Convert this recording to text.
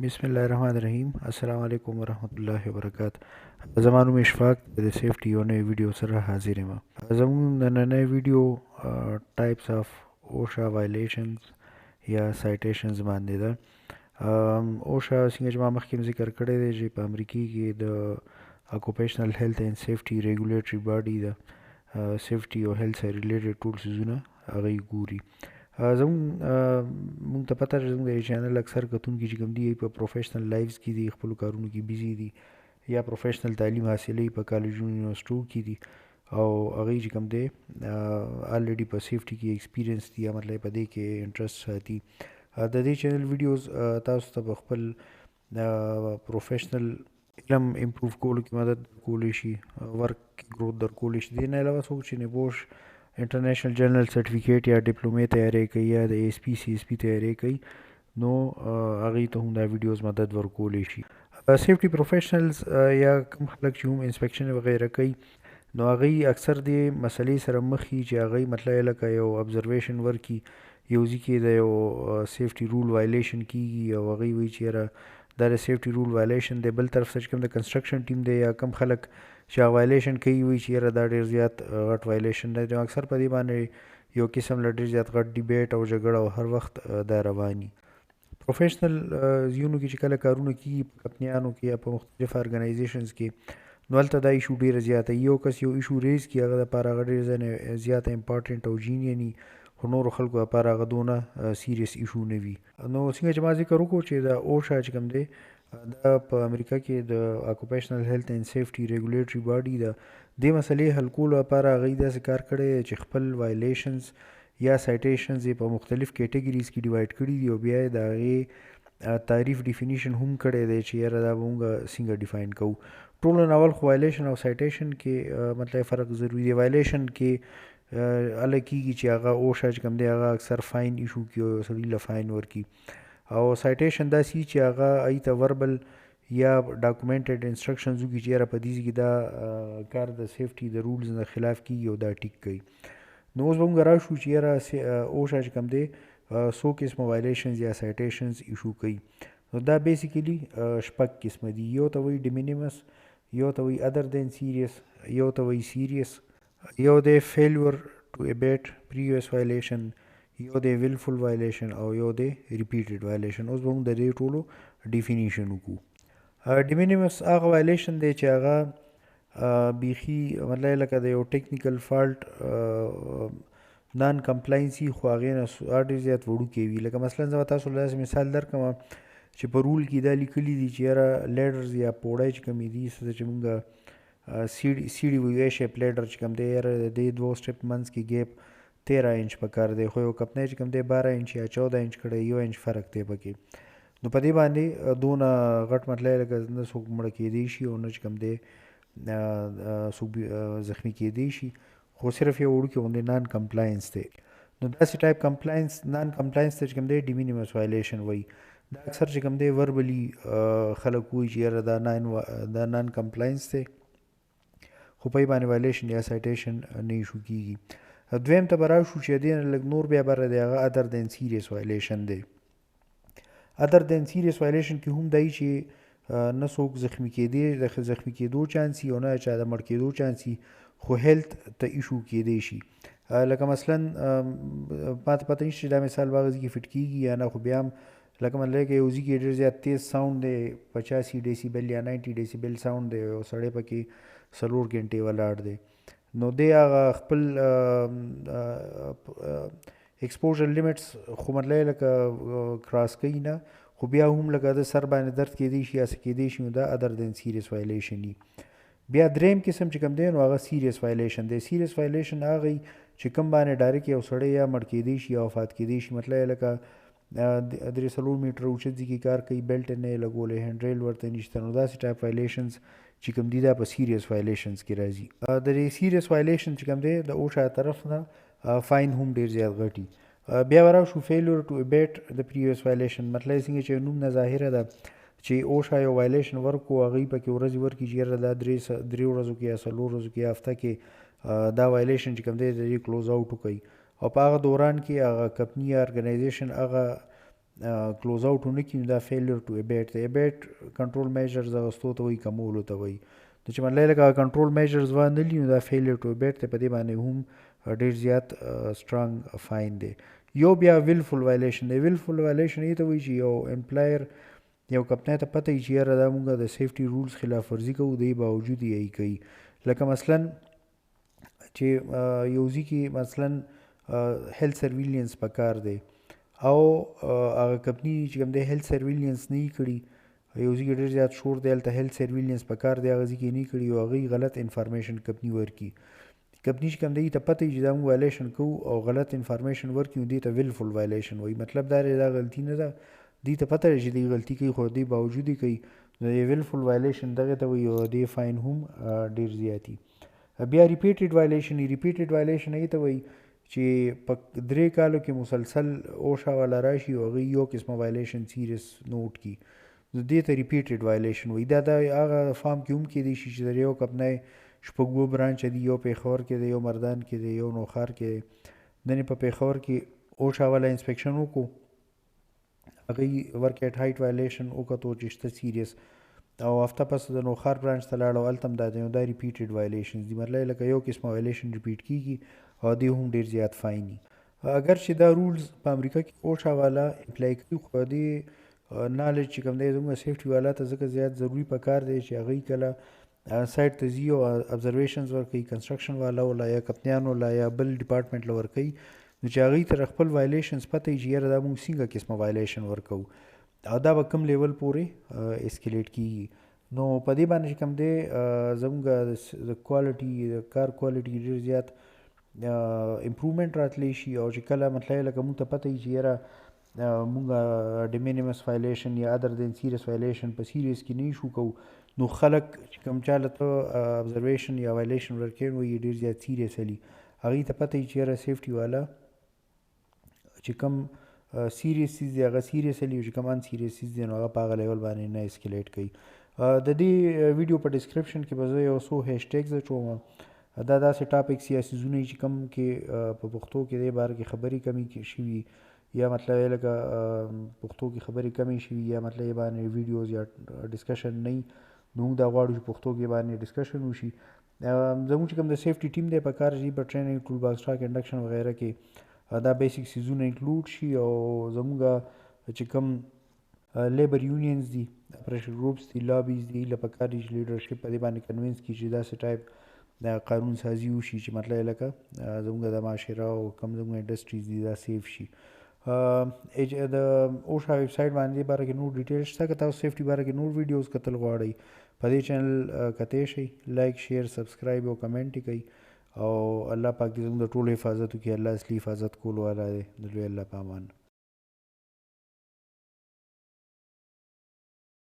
بسم الله الرحمن الرحیم. السلام علیکم ورحمت الله وبرکاته. زما نوم اشفاق د سیفټي یو نوې ویډیو سره حاضر یم. زموږ نننۍ ویډیو ټایپس اف اوشا وایلیشنز یا سایټیشنز باندې ده. اوشا څنګه چې ما مخکې ذکر کړی دی چې په امریکا کې د اکوپیشنل هیلث اینڈ سیفټي ریګولیټري باډي ده سیفټي او هیلث سره ریلیټډ ټول څیزونه هغه ګوري. مونږ ته پته ده زموږ د چینل اکثر کتونکي چې کوم دي په پروفیشنل لایفز کې دي، خپلو کارونو کې بیزي دي یا پروفیشنل تعلیم حاصلوي په کالجونو یونیورسټو کې دي او هغوی چې کوم دی الریډي په سیفټي کې ایکسپیرینس دي یا مطلب په دې کې انټرسټ ساتي. د دې چینل ویډیوز تاسو ته په خپل پروفیشنل علم امپروف کولو کې مدد کولی شي، ورک گروث در کولی شي. دې نه علاوه څوک چې نبوش انټرنیشنل جرنل سرټیفیکیټ یا ډپلومې تیاری کوي یا د ایس پی سی ایس پی تیاری کوي نو هغوی ته هم دا ویډیوز مدد ورکولی شي. سیفټي پروفیشنلز یا کوم خلک چې هم انسپیکشن وغیره کوي نو هغوی اکثر دې مسلې سره مخ وي چې هغوی مطلب لکه یو ابزرویشن ورکړي یو ځای کې د یو سیفټي رول وایلیشن کیږي او هغوی وایي چې یاره دا د سیفټي رول وایلیشن دی، بل طرف ته چې کوم د کنسټرکشن ټیم دی یا کوم خلک چې وایلیشن کوي وایي چې یاره دا ډېر زیات غټ وایلیشن دی. اکثر په دې باندې یو قسم له ډېر زیات غټ ډیبیټ او جګړه او هر وخت دا رواني. پروفیشنل زیونو کې چې کله کارونه کیږي په کمپنیانو کې یا په مختلف ارګنایزیشنز کې نو هلته دا ایشو ډېره زیاته یو کس یو ایشو ریز کړي هغه دپاره هغه ډېر زیاته امپارټنټ او جینین خو نورو خلکو لپاره هغه دونه سیریس ایشو نه وي. نو څنګه چې ما ذکر وکړو چې د اوشا چې کوم دی دا په امریکا کې د اکوپیشنل هیلث اینڈ سیفټي ریګولیټري باډي ده. دې مسلې حل کولو لپاره هغوی داسې کار کړی چې خپل وایلیشنز یا سایټیشنز یې په مختلف کیټګریز کې ډیوایډ کړي دي او بیا یې د هغې تعریف ډیفینیشن هم کړی دی چې یاره دا به مونږ څنګه ډیفاین کوو. ټولو نه اول خو وایلیشن او سایټیشن کې مطلب فرق ضروري دی. وایلیشن کې هله کېږي چې هغه اوشا چې کوم دی هغه اکثر فاین ایشو کړي او سړي له فاین ورکړي او سایټیشن داسې چې هغه هغوی ته وربل یا ډاکومنټډ انسټرکشنز وکړي چې یاره په دې کې دا کار د سیفټي د رولز نه خلاف کېږي او دا ټیک کوي. نو اوس به موږ راشو چې یاره اوشا چې کوم دی څو قسمه وایلیشنز یا سایټیشنز ایشو کوي. نو دا بیسیکلي شپږ قسمه دي. یو ته وایي ډیمینیمس، یو ته وایي ادر دین سیریس، یو ته وایي سیریس، یو دی فیلور ټو ابیټ پریویس وایلیشن، یو دی ویلفل وایلیشن او یو دی ریپیټډ وایلیشن. اوس به موږ د دې ټولو ډیفینیشن وکړو. ډیمینیمس هغه وایلیشن دی چې هغه بیخي مطلب لکه د یو ټیکنیکل فالټ نان کمپلاینسي خو هغې نه ډېر زیات وړوکی وي. لکه مثلا زه به تاسو له داسې مثال درکړم چې په رول کې دا لیکلي دي چې یاره لیډرز یا پوړی چې کومې دي څه چې مونږ سیډي وایو شیپ لیډر چې کوم دی یاره د دې دوو سټپ منځ کې ګیپ 13 انچ پکار دی خو یو کمپنۍ چې کوم دی 12 انچ یا 14 انچ کړی، 1 انچ فرق دی پکې. نو په دې باندې دونه غټ مطلب لکه نه څوک مړه کېدی شي او نه چې کوم دی څوک زخمی کېدی شي خو صرف یو وړوکی غوندې نان کمپلاینس دی. نو داسې ټایپ کمپلاینس نان کمپلاینس ته چې کوم دی ډیمینیمس وایلیشن وایي. دا اکثر چې کوم دی وربلي خلک وایي چې یاره دا نان کمپلاینس دی خو په یې باندې وایلیشن یا سایټیشن نه ایشو کېږي. دویم ته به راشو چې دې نه لږ نور بیا بره دی هغه ادر دین سیریس وایلیشن دی. ادر دین سیریس وایلیشن کې هم دی چې نه څوک زخمی کېدو چانس وي او نه چا د مړ کېدو چانس وي خو هیلث ته ایشو کېدی شي. لکه مثلا ما ته پته نشته چې دا مثال به هغه ځای کې فټ کېږي یا نه خو بیا هم لکه مطلب کې یو ځای کې ډېر زیات تیز ساوند دی 85 ډیسیبل یا 90 ډیسیبل ساوند دی او سړی پکې 4 غنټې ولاړ دی نو دی هغه خپل ایکسپوژر لیمټس خو مطلب لکه کراس کوي نه خو بیا هم لکه د سر باندې درد کېدی شي یا څه کېدی شي نو دا ادر دین سیریس وایلیشن وي. بیا دریم قسم چې کوم دی نو هغه سیریس وایلیشن دی. سیریس وایلیشن هغه چې کوم باندې ډایرکټ یو سړی یا مړ کېدی شي یا وفات کېدی شي مطلب لکه 3 میټر اوچت ځای کې کار کوي بیلټ نه یې لګولی هینډ ریل ورته نشته نو داسې ټایپ وایلیشنز چې کوم دي دا په سیریس وایلیشنز کې راځي. د دې سیریس وایلیشن چې کوم دی د اوشا طرف نه فاین هم ډېر زیات غټي. بیا ورشو فیلور ټو ابیټ د پریویس وایلیشن مطلب څنګه چې نوم نه ظاهره ده چې اوشا یو وایلیشن ورکو هغوی پکې ورځې ورکړي چې یاره دا 3 ورځو کې یا 4 ورځو کې یا هفته کې دا وایلیشن چې کوم دی د دې کلوز آوټ وکړي او په هغه دوران کې هغه کمپني یا ارګنایزیشن هغه کلوز آوټ ونه کړي دا فیلیر ټو ابیټ دی. ابیټ کنټرول میجرز اغوستو ته وایي، کمولو ته وایي. نو چې مطلب لکه کنټرول میجرز ونه لي نو دا فیلیر ټو ابیټ دی. په دې باندې هم ډېر زیات سټرانګ فاین دی. یو بیا ویلفول وایلیشن دی. ویلفول وایلیشن دې ته وایي چې یو امپلایر یو کمپنۍ ته پته وي چې یاره دا مونږ د سیفټي رولز خلاف ورزي کوو، دی باوجود یې کوي. لکه مثلا چې یو ځای کې مثلا هیلث سرویلینس پکار دی او هغه کمپني چې کوم دی هیلث سرویلینس نه کړي، یو ځای کې ډېر زیات شور دی هلته هیلث سرویلینس پکار دی، هغه ځای کې نه کړي او هغوی غلط انفارمیشن کمپني ورکړي. کمپني چې کوم دی ته پته وي چې دا مونږ وایلیشن کوو او غلط انفارمیشن ورکړي، نو دې ته ویلفول وایلیشن وایي. مطلب دا دی دا غلطي نه ده، دې ته پته چې دی غلطي کوي خو دی باوجود یې کوي، نو د ویلفول وایلیشن دغه ته وایي او دې فاین هم ډېر زیات وي. بیا ریپیټډ وایلیشن. ریپیټډ وایلیشن هغې ته وایي چې په 3 کالو کې مسلسل اوشا والا راشي او هغوی یو قسمه وایلیشن سیریس نوټ کړي، نو دې ته ریپیټډ وایلیشن وایي. دا د هغه فارم کې هم کیدای شي چې د یو کمپنۍ شپږ برانچ دي، یو پېښور کې دی، یو مردان کې دی، یو نوخار کې دی. نن یې په پېښور کې اوشا والا انسپیکشن وکړو، هغوی ورک ایټ هایټ وایلیشن وکتو چې شته سیریس، او هفته پس د نوخار برانچ ته لاړ او هلته هم دا دی. نو دا ریپیټډ وایلیشنز دي. مطلب لکه یو قسمه وایلیشن ریپیټ کېږي او دی هم ډېر زیات فاین دي. اگر چې دا رولز په امریکا کې اوشا والا اپلای کوي، خو دې نالج چې کوم دی زموږ سیفټي والا ته ځکه زیات ضروري پکار دی چې هغوی کله سایټ ته ځي او ابزرویشنز ورکوي، کنسټرکشن والا ولا یا کمپنیانو لا یا بل ډپارټمنټ له ورکوي، نو چې هغوی ته خپل وایلیشنز پته وي چې یاره دا موږ څنګه قسمه وایلیشن ورکوو او دا به کوم لیول پورې اسکلیټ کېږي. نو په دې باندې چې کوم دی زموږ د کوالټي د کار کوالټي ډېر زیات امپرومنټ راتلی شي. او چې کله مطلب لکه موږ ته پته وي چې یاره موږ ډیمینیمس وایلیشن یا ادر دین سیریس وایلیشن په سیریس کې نه شو کوو، نو خلک چې کوم چاله ته ابزرویشن یا وایلیشن ورکوي نو یې ډېر زیات سیریس علي. هغوی ته پته وي چې یاره سیفټي والا چې کوم سیریس چیز دی هغه سیریس علي، او چې کوم ان سیریس چیز دی نو هغه په هغه لیول باندې نه اسکلیټ کوي. د دې ویډیو په ډسکرپشن کې به زه یو څو هیشټیګز اچوم. دا داسې ټاپکس یا سیزونه چې کوم کې په پښتو کې دې باره کې خبرې کمې شوي یا مطلب لکه پښتو کې خبرې کمې شوي یا مطلب یې باندې ویډیوز یا ډسکشن نه وي، نو موږ دا غواړو چې پښتو کې باندې ډسکشن وشي. زموږ چې کوم د سیفټي ټیم دی په کار چې په ټریننګ ټول باکس ټاک انډکشن وغیره کې دا بیسیک سیزونه انکلوډ شي. او زموږ چې کوم لیبر یونینز دي، پریشر ګروپس دي، لابیز دي، له پکار دي چې لیډرشپ په دې باندې کنوینس کړي چې داسې ټایپ د قانون سازي وشي چې مطلب لکه زموږ د معاشره او کوم زموږ انډسټریز دي دا سیف شي. د اوشا ویب سایټ باندې باره کې نور ډیټیل شته. که تاسو سیفټي باره کې نور ویډیوز کتل غواړئ په دې چینل کتی شئ، لایک شیر سبسکرایب او کمنټ یې کوئ. او الله پاک دې زموږ د ټولو حفاظت وکړي. الله اصلي حفاظت کولو والا دی. د لوی الله په امان.